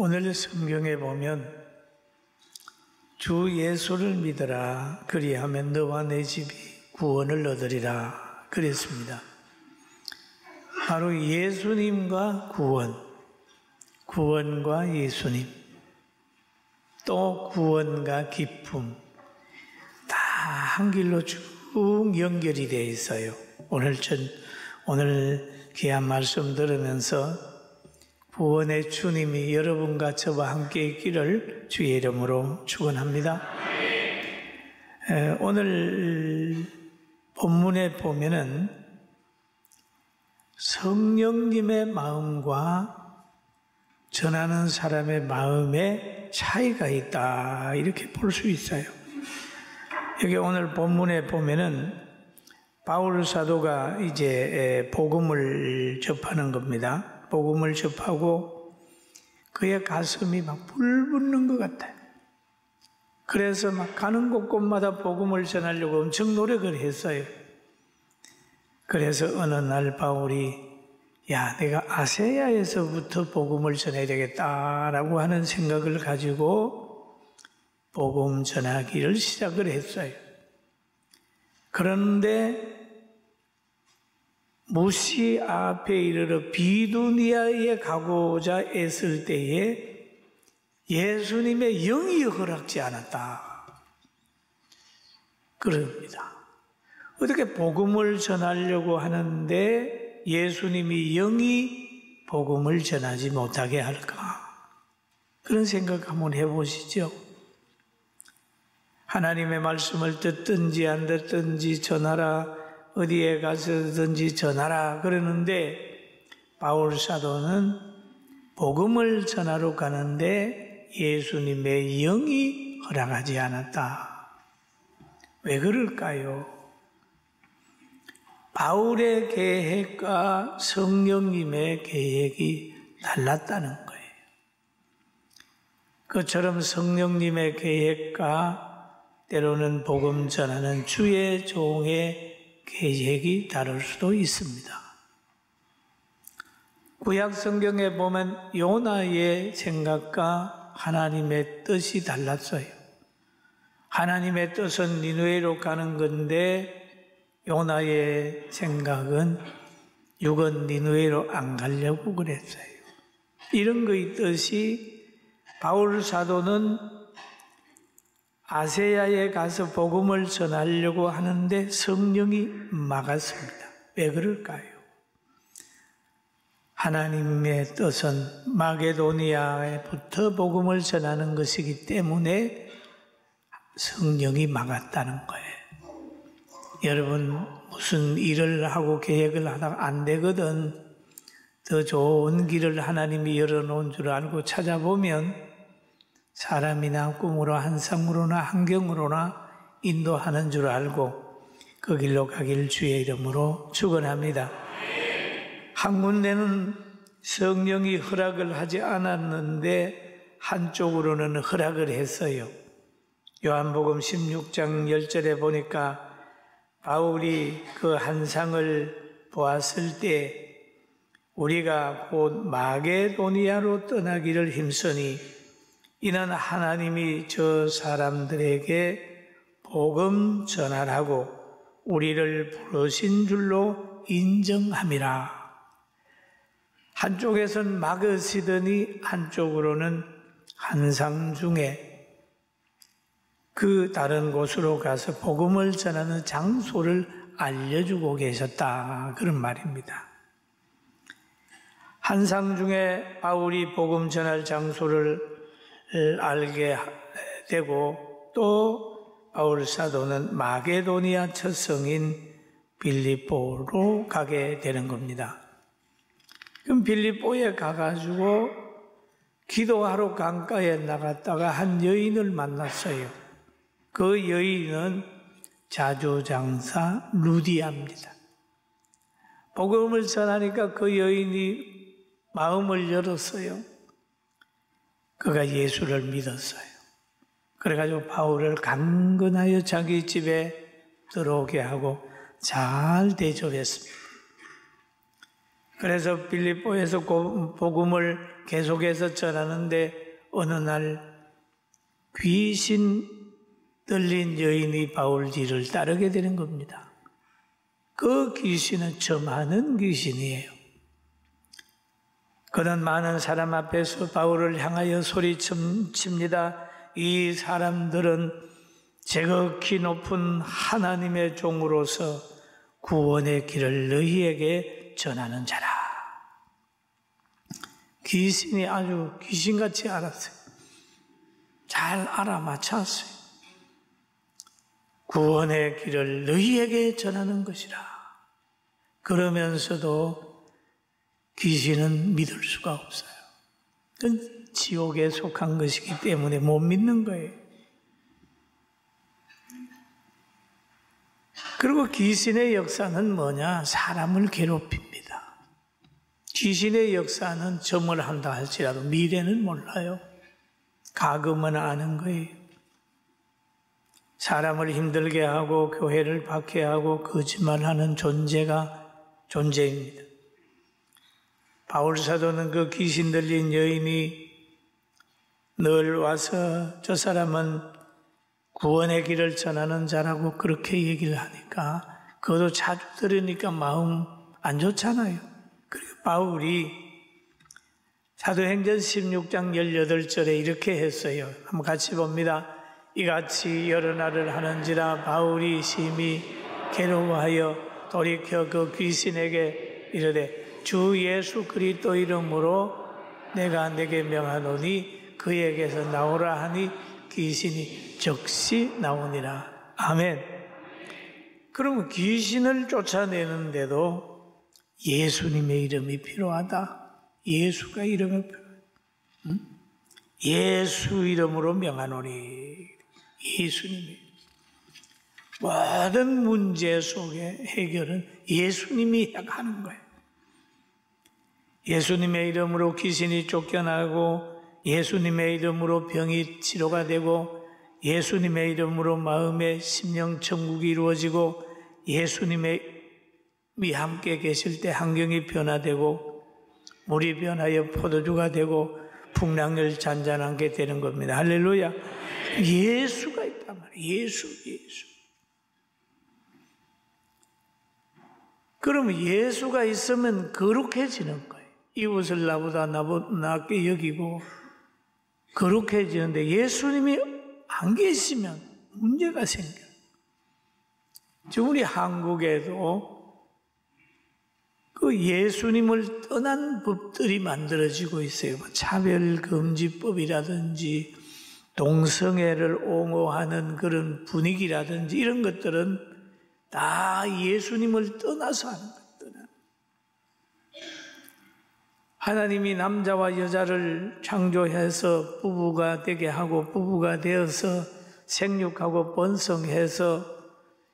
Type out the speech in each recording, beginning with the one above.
오늘 성경에 보면 주 예수를 믿어라 그리하면 너와 내 집이 구원을 얻으리라 그랬습니다. 바로 예수님과 구원과 예수님, 또 구원과 기쁨, 다 한 길로 쭉 연결이 되어 있어요. 오늘 귀한 말씀 들으면서 구원의 주님이 여러분과 저와 함께 있기를 주의 이름으로 축원합니다. 오늘 본문에 보면은 성령님의 마음과 전하는 사람의 마음에 차이가 있다, 이렇게 볼 수 있어요. 여기 오늘 본문에 보면은 바울 사도가 이제 복음을 접하는 겁니다. 복음을 접하고 그의 가슴이 막 불붙는 것 같아요. 그래서 막 가는 곳곳마다 복음을 전하려고 엄청 노력을 했어요. 그래서 어느 날 바울이 내가 아세아에서부터 복음을 전해야 되겠다라고 하는 생각을 가지고 복음 전하기를 시작을 했어요. 그런데 무시 앞에 이르러 비두니아에 가고자 애쓸 때에 예수님의 영이 허락지 않았다, 그럽니다. 어떻게 복음을 전하려고 하는데 예수님이 영이 복음을 전하지 못하게 할까? 그런 생각 한번 해보시죠. 하나님의 말씀을 듣든지 안 듣든지 전하라, 어디에 가서든지 전하라 그러는데 바울 사도는 복음을 전하러 가는데 예수님의 영이 허락하지 않았다. 왜 그럴까요? 바울의 계획과 성령님의 계획이 달랐다는 거예요. 그처럼 성령님의 계획과 때로는 복음 전하는 주의 종의 계획이 다를 수도 있습니다. 구약 성경에 보면 요나의 생각과 하나님의 뜻이 달랐어요. 하나님의 뜻은 니느웨로 가는 건데 요나의 생각은 육은 니느웨로 안 가려고 그랬어요. 이런 거 있듯이 바울 사도는 아세아에 가서 복음을 전하려고 하는데 성령이 막았습니다. 왜 그럴까요? 하나님의 뜻은 마게도니아에부터 복음을 전하는 것이기 때문에 성령이 막았다는 거예요. 여러분, 무슨 일을 하고 계획을 하다가 안 되거든, 더 좋은 길을 하나님이 열어놓은 줄 알고 찾아보면 사람이나 꿈으로 한상으로나 환경으로나 인도하는 줄 알고 그 길로 가길 주의 이름으로 축원합니다. 한 군데는 성령이 허락을 하지 않았는데 한쪽으로는 허락을 했어요. 요한복음 16장 10절에 보니까 바울이 그 한상을 보았을 때 우리가 곧 마게도니아로 떠나기를 힘쓰니 이는 하나님이 저 사람들에게 복음 전하라고 우리를 부르신 줄로 인정함이라. 한쪽에선 막으시더니 한쪽으로는 한상 중에 그 다른 곳으로 가서 복음을 전하는 장소를 알려주고 계셨다, 그런 말입니다. 한상 중에 바울이 복음 전할 장소를 알게 되고 또 바울 사도는 마게도니아 첫 성인 빌립보로 가게 되는 겁니다. 그럼 빌립보에 가가지고 기도하러 강가에 나갔다가 한 여인을 만났어요. 그 여인은 자조장사 루디아입니다. 복음을 전하니까 그 여인이 마음을 열었어요. 그가 예수를 믿었어요. 그래가지고 바울을 강건하여 자기 집에 들어오게 하고 잘 대접했습니다. 그래서 빌립보에서 복음을 계속해서 전하는데 어느 날 귀신 들린 여인이 바울 뒤를 따르게 되는 겁니다. 그 귀신은 저 많은 귀신이에요. 그는 많은 사람 앞에서 바울을 향하여 소리칩니다. 이 사람들은 제각기 높은 하나님의 종으로서 구원의 길을 너희에게 전하는 자라. 귀신이 아주 귀신같이 알았어요. 잘 알아맞혔어요. 구원의 길을 너희에게 전하는 것이라. 그러면서도 귀신은 믿을 수가 없어요. 그건 지옥에 속한 것이기 때문에 못 믿는 거예요. 그리고 귀신의 역사는 뭐냐? 사람을 괴롭힙니다. 귀신의 역사는 점을 한다 할지라도 미래는 몰라요. 가금은 아는 거예요. 사람을 힘들게 하고 교회를 박해하고 거짓말하는 존재입니다. 바울 사도는 그 귀신 들린 여인이 늘 와서 저 사람은 구원의 길을 전하는 자라고 그렇게 얘기를 하니까 그것도 자주 들으니까 마음 안 좋잖아요. 그리고 바울이 사도행전 16장 18절에 이렇게 했어요. 한번 같이 봅니다. 이같이 여러 날을 하는지라 바울이 심히 괴로워하여 돌이켜 그 귀신에게 이르되 주 예수 그리스도 이름으로 내가 내게 명하노니 그에게서 나오라 하니 귀신이 즉시 나오니라. 아멘. 그러면 귀신을 쫓아내는데도 예수님의 이름이 필요하다. 예수가 이름이 필요하다. 예수 이름으로 명하노니. 예수님이 모든 문제 속의 해결은 예수님이 하는 거예요. 예수님의 이름으로 귀신이 쫓겨나고 예수님의 이름으로 병이 치료가 되고 예수님의 이름으로 마음의 심령 천국이 이루어지고 예수님이 함께 계실 때 환경이 변화되고 물이 변하여 포도주가 되고 풍랑을 잔잔하게 되는 겁니다. 할렐루야. 예수가 있단 말이에요. 예수. 그러면 예수가 있으면 거룩해지는 거예요. 이웃을 나보다 낫게 여기고 거룩해지는데 예수님이 안 계시면 문제가 생겨요. 지금 우리 한국에도 그 예수님을 떠난 법들이 만들어지고 있어요. 차별금지법이라든지 동성애를 옹호하는 그런 분위기라든지 이런 것들은 다 예수님을 떠나서 하는 것들은 하나님이 남자와 여자를 창조해서 부부가 되게 하고 부부가 되어서 생육하고 번성해서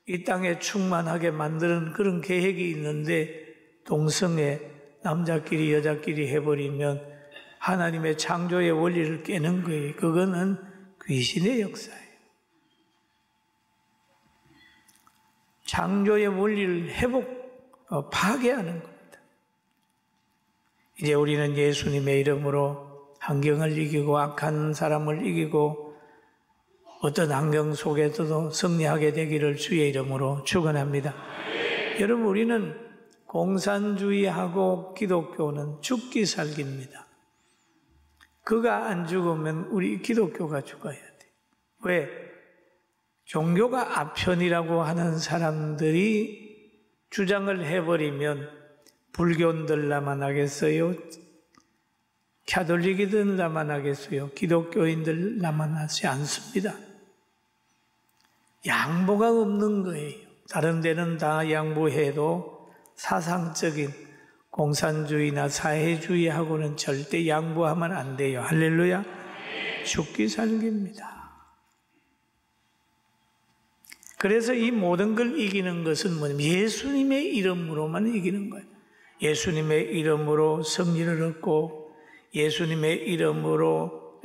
이 땅에 충만하게 만드는 그런 계획이 있는데 동성애 남자끼리 여자끼리 해버리면 하나님의 창조의 원리를 깨는 거예요. 그거는 귀신의 역사예요. 창조의 원리를 파괴하는 겁니다. 이제 우리는 예수님의 이름으로 환경을 이기고 악한 사람을 이기고 어떤 환경 속에서도 승리하게 되기를 주의 이름으로 축원합니다. 여러분, 우리는 공산주의하고 기독교는 죽기 살기입니다. 그가 안 죽으면 우리 기독교가 죽어야 돼. 왜? 종교가 아편이라고 하는 사람들이 주장을 해버리면 불교인들 나만 하겠어요? 가톨릭이들 나만 하겠어요? 기독교인들 나만 하지 않습니다. 양보가 없는 거예요. 다른 데는 다 양보해도 사상적인 공산주의나 사회주의하고는 절대 양보하면 안 돼요. 할렐루야. 죽기 살기입니다. 그래서 이 모든 걸 이기는 것은 뭐냐면 예수님의 이름으로만 이기는 거예요. 예수님의 이름으로 승리를 얻고 예수님의 이름으로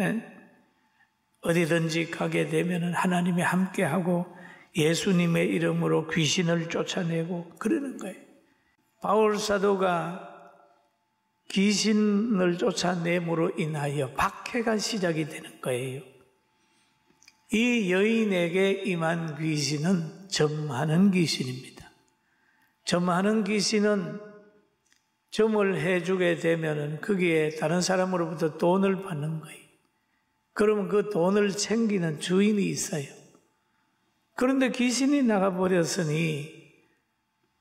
어디든지 가게 되면 하나님이 함께하고 예수님의 이름으로 귀신을 쫓아내고 그러는 거예요. 바울 사도가 귀신을 쫓아내므로 인하여 박해가 시작이 되는 거예요. 이 여인에게 임한 귀신은 점하는 귀신입니다. 점하는 귀신은 점을 해주게 되면은 거기에 다른 사람으로부터 돈을 받는 거예요. 그러면 그 돈을 챙기는 주인이 있어요. 그런데 귀신이 나가버렸으니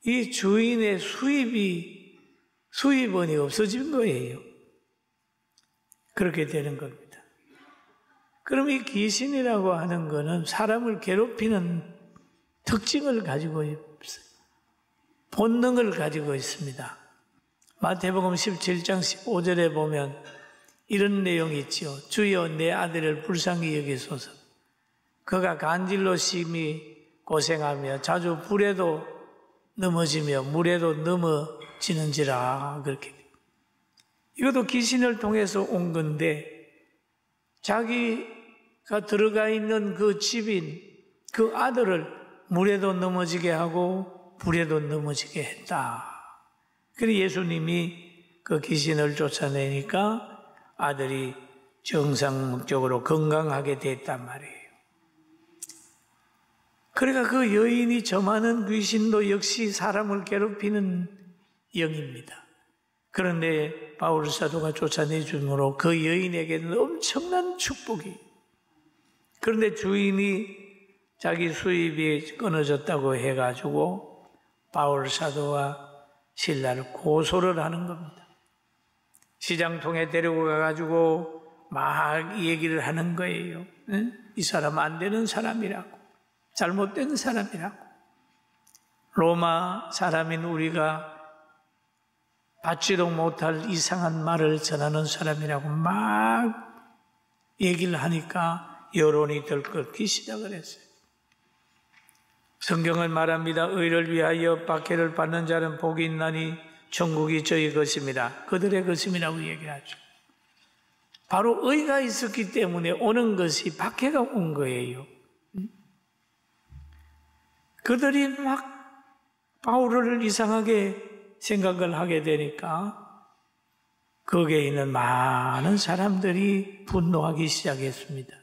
이 주인의 수입원이 없어진 거예요. 그렇게 되는 겁니다. 그럼 이 귀신이라고 하는 거는 사람을 괴롭히는 특징을 가지고 있어요. 본능을 가지고 있습니다. 마태복음 17장 15절에 보면 이런 내용이 있죠. 주여 내 아들을 불쌍히 여기소서. 그가 간질로 심히 고생하며 자주 불에도 넘어지며 물에도 넘어지는지라. 그렇게. 이것도 귀신을 통해서 온 건데 자기가 들어가 있는 그 집인 그 아들을 물에도 넘어지게 하고 불에도 넘어지게 했다. 그래서 예수님이 그 귀신을 쫓아내니까 아들이 정상적으로 건강하게 됐단 말이에요. 그러니까 그 여인이 점하는 귀신도 역시 사람을 괴롭히는 영입니다. 그런데 바울 사도가 쫓아내줌으로 그 여인에게는 엄청난 축복이. 그런데 주인이 자기 수입이 끊어졌다고 해가지고 바울 사도와 신라를 고소를 하는 겁니다. 시장통에 데리고 가가지고 막 얘기를 하는 거예요. 이 사람 안 되는 사람이라고. 잘못된 사람이라고. 로마 사람인 우리가 받지도 못할 이상한 말을 전하는 사람이라고 막 얘기를 하니까 여론이 들끓기 시작을 했어요. 성경은 말합니다. 의를 위하여 박해를 받는 자는 복이 있나니 천국이 저희 것입니다. 그들의 것임이라고 얘기하죠. 바로 의가 있었기 때문에 오는 것이 박해가 온 거예요. 그들이 막 바울을 이상하게 생각을 하게 되니까 거기에 있는 많은 사람들이 분노하기 시작했습니다.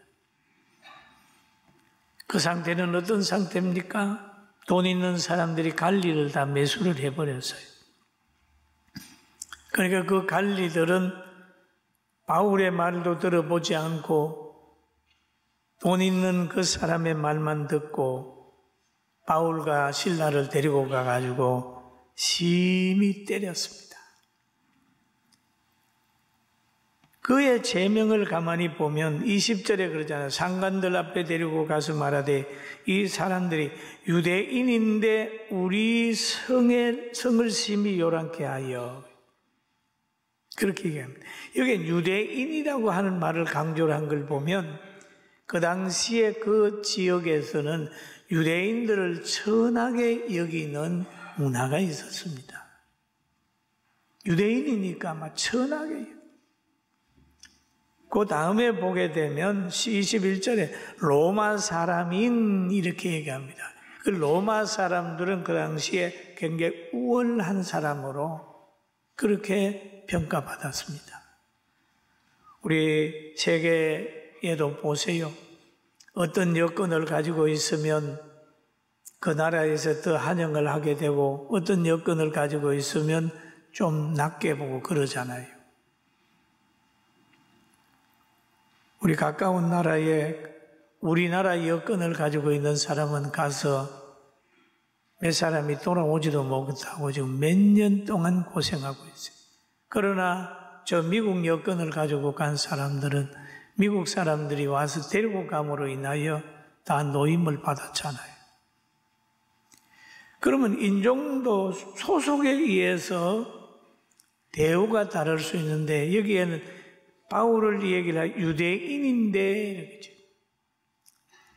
그 상태는 어떤 상태입니까? 돈 있는 사람들이 관리를 다 매수를 해버렸어요. 그러니까 그 관리들은 바울의 말도 들어보지 않고 돈 있는 그 사람의 말만 듣고 바울과 실라를 데리고 가가지고 심히 때렸습니다. 그의 제명을 가만히 보면 20절에 그러잖아요. 상관들 앞에 데리고 가서 말하되 이 사람들이 유대인인데 우리 성을 심히 요란케 하여. 그렇게 얘기합니다. 여기 유대인이라고 하는 말을 강조를 한 걸 보면 그 당시에 그 지역에서는 유대인들을 천하게 여기는 문화가 있었습니다. 유대인이니까 아마 천하게. 그 다음에 보게 되면 21절에 로마 사람인 이렇게 얘기합니다. 그 로마 사람들은 그 당시에 굉장히 우월한 사람으로 그렇게 평가받았습니다. 우리 세계에도 보세요. 어떤 여건을 가지고 있으면 그 나라에서 더 환영을 하게 되고 어떤 여건을 가지고 있으면 좀 낮게 보고 그러잖아요. 우리 가까운 나라에 우리나라 여건을 가지고 있는 사람은 가서 몇 사람이 돌아오지도 못하고 지금 몇 년 동안 고생하고 있어요. 그러나 저 미국 여건을 가지고 간 사람들은 미국 사람들이 와서 데리고 감으로 인하여 다 노임을 받았잖아요. 그러면 인종도 소속에 의해서 대우가 다를 수 있는데 여기에는 바울을 얘기를 유대인인데 이렇게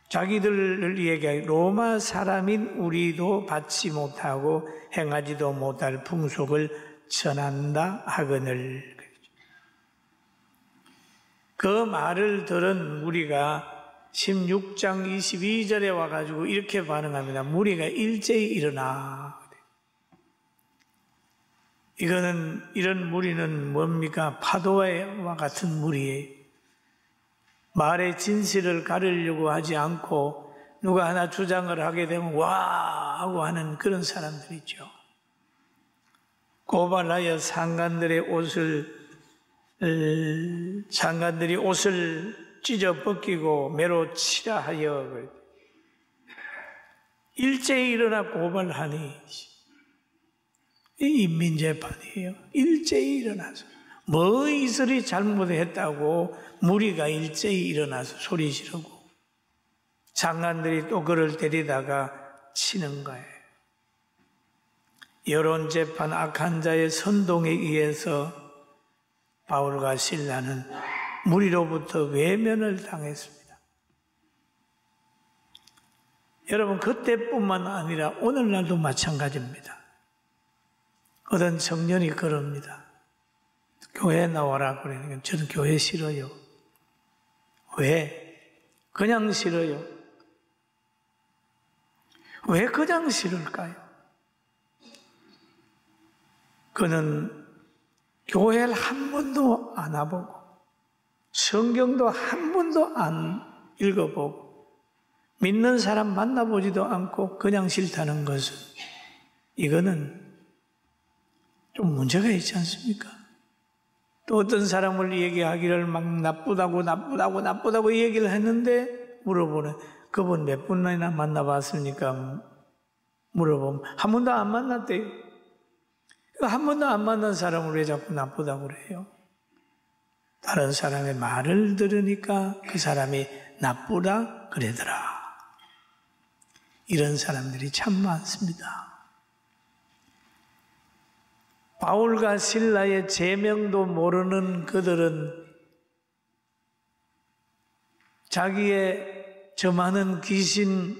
자기들을 얘기하여 로마 사람인 우리도 받지 못하고 행하지도 못할 풍속을 전한다 하거늘. 그 말을 들은 무리가 16장 22절에 와가지고 이렇게 반응합니다. 무리가 일제히 일어나. 이런 무리는 뭡니까? 파도와 같은 무리예요. 말의 진실을 가르려고 하지 않고 누가 하나 주장을 하게 되면 와 하고 하는 그런 사람들이죠. 고발하여 상관들이 옷을 찢어 벗기고 매로 치라 하여 일제히 일어나 고발하니 이 인민재판이에요. 일제히 일어나서 뭐 이슬이 잘못했다고 무리가 일제히 일어나서 소리 지르고 장관들이 또 그를 데리다가 치는 거예요. 여론재판 악한 자의 선동에 의해서 바울과 실라는 무리로부터 외면을 당했습니다. 여러분, 그때뿐만 아니라 오늘날도 마찬가지입니다. 어떤 청년이 그럽니다. 교회 나와라 그러니까 저는 교회 싫어요. 왜? 그냥 싫어요. 왜 그냥 싫을까요? 그는 교회를 한 번도 안 와보고 성경도 한 번도 안 읽어보고 믿는 사람 만나보지도 않고 그냥 싫다는 것은 이거는 좀 문제가 있지 않습니까? 또 어떤 사람을 얘기하기를 막 나쁘다고 얘기를 했는데 물어보는 그분 몇 분이나 만나봤습니까? 물어보면 한 번도 안 만났대요. 한 번도 안 만난 사람을 왜 자꾸 나쁘다고 그래요? 다른 사람의 말을 들으니까 그 사람이 나쁘다 그러더라. 이런 사람들이 참 많습니다. 바울과 실라의 제명도 모르는 그들은 자기의 저 많은 귀신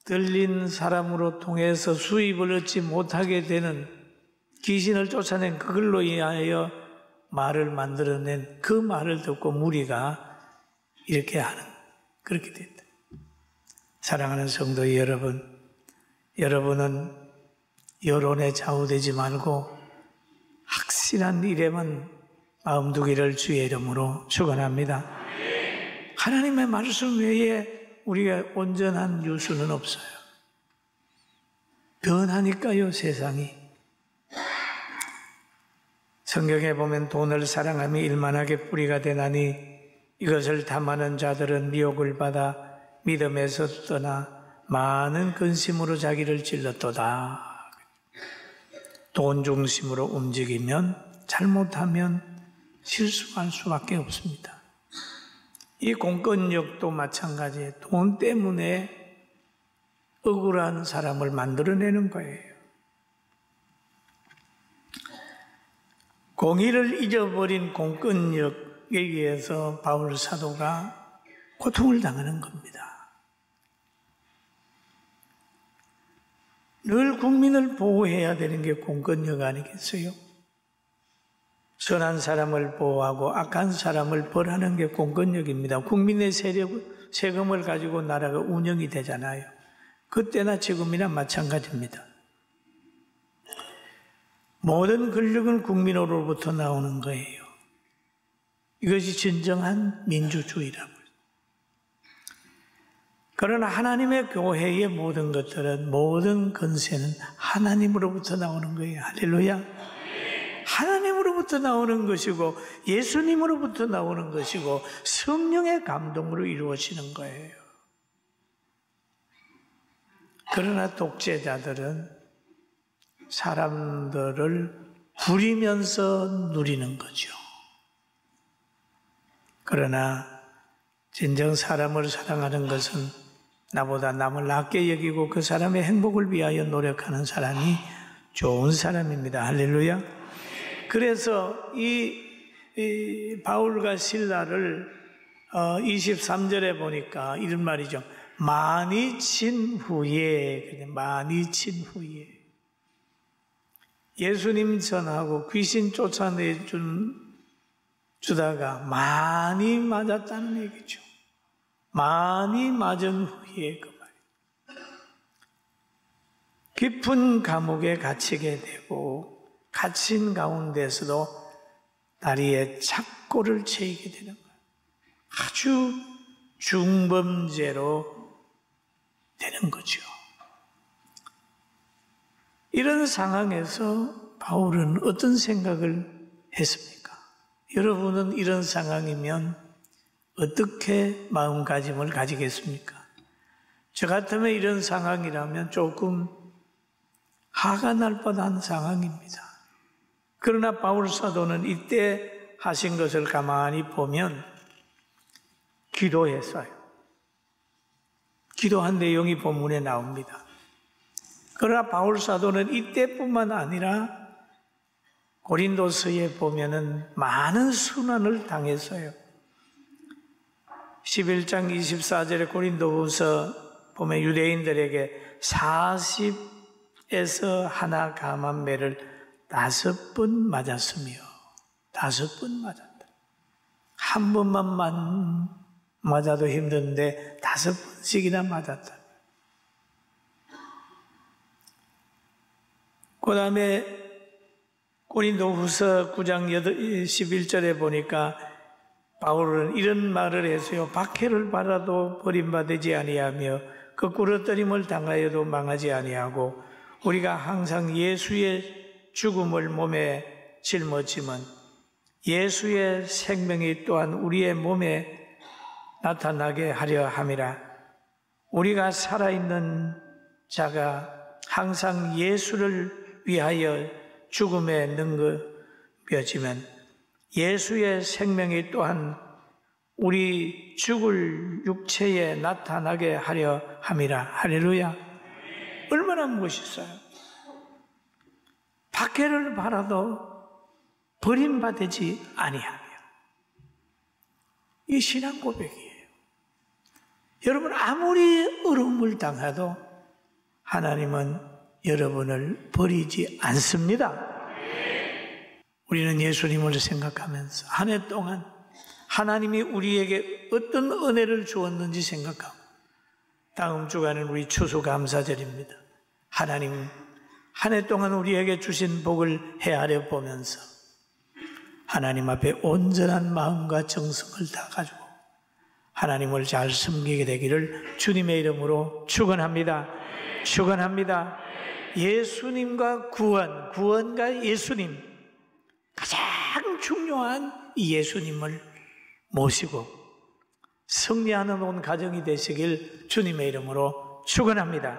들린 사람으로 통해서 수입을 얻지 못하게 되는 귀신을 쫓아낸 그걸로 인하여 말을 만들어낸 그 말을 듣고 무리가 이렇게 하는 그렇게 됐다. 사랑하는 성도 여러분, 여러분은 여론에 좌우되지 말고 확실한 일에만 마음 두기를 주의 이름으로 축원합니다. 하나님의 말씀 외에 우리가 온전한 유수는 없어요. 변하니까요, 세상이. 성경에 보면 돈을 사랑하며 일만하게 뿌리가 되나니 이것을 탐하는 자들은 미혹을 받아 믿음에서 떠나 많은 근심으로 자기를 찔렀도다. 돈 중심으로 움직이면 잘못하면 실수할 수밖에 없습니다. 이 공권력도 마찬가지예요. 돈 때문에 억울한 사람을 만들어내는 거예요. 공의를 잊어버린 공권력에 의해서 바울 사도가 고통을 당하는 겁니다. 늘 국민을 보호해야 되는 게 공권력 아니겠어요? 선한 사람을 보호하고 악한 사람을 벌하는 게 공권력입니다. 국민의 세금을 가지고 나라가 운영이 되잖아요. 그때나 지금이나 마찬가지입니다. 모든 권력은 국민으로부터 나오는 거예요. 이것이 진정한 민주주의라고요. 그러나 하나님의 교회의 모든 것들은, 모든 권세는 하나님으로부터 나오는 거예요. 할렐루야. 하나님으로부터 나오는 것이고 예수님으로부터 나오는 것이고 성령의 감동으로 이루어지는 거예요. 그러나 독재자들은 사람들을 부리면서 누리는 거죠. 그러나 진정 사람을 사랑하는 것은 나보다 남을 낮게 여기고 그 사람의 행복을 위하여 노력하는 사람이 좋은 사람입니다. 할렐루야. 그래서 이 바울과 실라를 23절에 보니까 이런 말이죠. 많이 친 후에, 예수님 전하고 귀신 주다가 많이 맞았다는 얘기죠. 많이 맞은 후에 그 말이에요. 깊은 감옥에 갇히게 되고 갇힌 가운데서도 다리에 착고를 채이게 되는 거예요. 아주 중범죄로 되는 거죠. 이런 상황에서 바울은 어떤 생각을 했습니까? 여러분은 이런 상황이면 어떻게 마음가짐을 가지겠습니까? 저 같으면 이런 상황이라면 조금 화가 날 뻔한 상황입니다. 그러나 바울 사도는 이때 하신 것을 가만히 보면 기도했어요. 기도한 내용이 본문에 나옵니다. 그러나 바울 사도는 이때뿐만 아니라 고린도서에 보면은 많은 순환을 당했어요. 11장 24절에 고린도후서 보면 유대인들에게 40에서 하나 감한 매를 5번 맞았으며 5번 맞았다. 한 번만 맞아도 힘든데 5번씩이나 맞았다. 그 다음에 고린도후서 9장 11절에 보니까 바울은 이런 말을 했어요. 박해를 받아도 버림받지 아니하며 거꾸로 떨림을 당하여도 망하지 아니하고 우리가 항상 예수의 죽음을 몸에 짊어지면 예수의 생명이 또한 우리의 몸에 나타나게 하려 함이라. 우리가 살아있는 자가 항상 예수를 위하여 죽음에 능거며지면 예수의 생명이 또한 우리 죽을 육체에 나타나게 하려 함이라. 할렐루야. 얼마나 멋있어요. 박해를 받아도 버림받지 아니하며. 이 신앙 고백이에요. 여러분 아무리 어려움을 당해도 하나님은 여러분을 버리지 않습니다. 우리는 예수님을 생각하면서 한 해 동안 하나님이 우리에게 어떤 은혜를 주었는지 생각하고 다음 주간은 우리 추수감사절입니다. 하나님 한 해 동안 우리에게 주신 복을 헤아려 보면서 하나님 앞에 온전한 마음과 정성을 다 가지고 하나님을 잘 섬기게 되기를 주님의 이름으로 축원합니다. 축원합니다. 예수님과 구원과 예수님, 가장 중요한 이 예수님을 모시고 승리하는 온 가정이 되시길 주님의 이름으로 축원합니다.